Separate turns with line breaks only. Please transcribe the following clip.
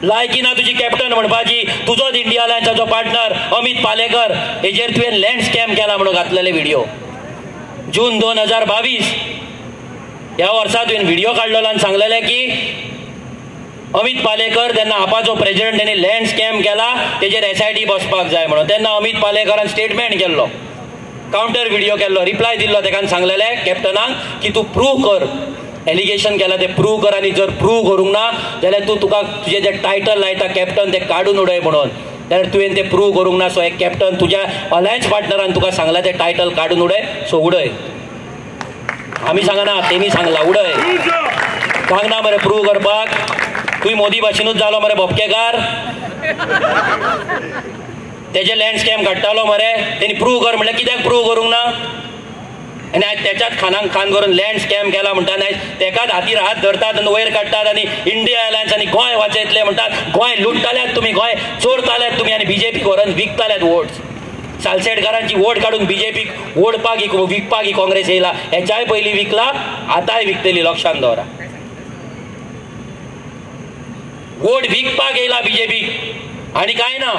लायकी ना तुझी कॅप्टन म्हणपाची. तुजोच इंडिया अलायन्साचो पार्टनर अमित पालेकर हेजेर तुवें लँड स्कॅम केला म्हणून घातलेले व्हिडिओ. जून 2022 ह्या वर्सा तुवें व्हिडिओ काडलेलो आनी सांगलेले की अमित पालेकर तेन्ना आपाचो प्रेसिडेंट तेणी लँड स्कॅम केला तेजेर SIT बसपाक जाय म्हणून. तेन्ना अमित पालेकरान स्टेटमेंट केल्लो, काउंटर व्हिडिओ केल्लो, रिप्लाय दिल्लो तेका सांगलेले कॅप्टनाक की तूं प्रूव कर, एलिगेशन केला ते प्रूव कर आनी जर प्रूव करूंक ना जाल्यार तुका तुजें जें टायटल लायता कॅप्टन तें काडून उडय म्हणून. जाल्यार तुवें तें प्रूव करूंक ना. सो एक कॅप्टन तुज्या अलायन्स पार्टनरान तुका सांगला तें टायटल काडून उडय. सो उडय. आमी सांगना, तेणी सांगला उडय. सांगना मरे प्रूव करपाक. तुवें मोदी भाशेनूच जालो मरे बोपकेकार. तेजे लँड स्कॅम काडटालो मरे, तेणी प्रूव कर म्हणल्यार कित्याक प्रूव करूंक ना. आनी आयज त्याच्याच खानाक खान करून लँड स्कॅम केला म्हणटात. आयज तेकाच हातीर हात धरतात आनी वयर काडटात आनी इंडिया अलायन्स आनी गोंय वाचयतले म्हणटात. गोंय लुट्टाल्यात तुमी, गोंय चोरताल्यात तुमी आनी BJP व्हरून विकताल्यात वोट्स. सालसेटकारांची वोट काडून BJP ओडपाक विकपाक ही काँग्रेस येयला. हेच्याय पयलीं विकला, आतांय विकतली, लक्षांत दवरा. वोट विकपाक येयला BJP आनी कांय ना.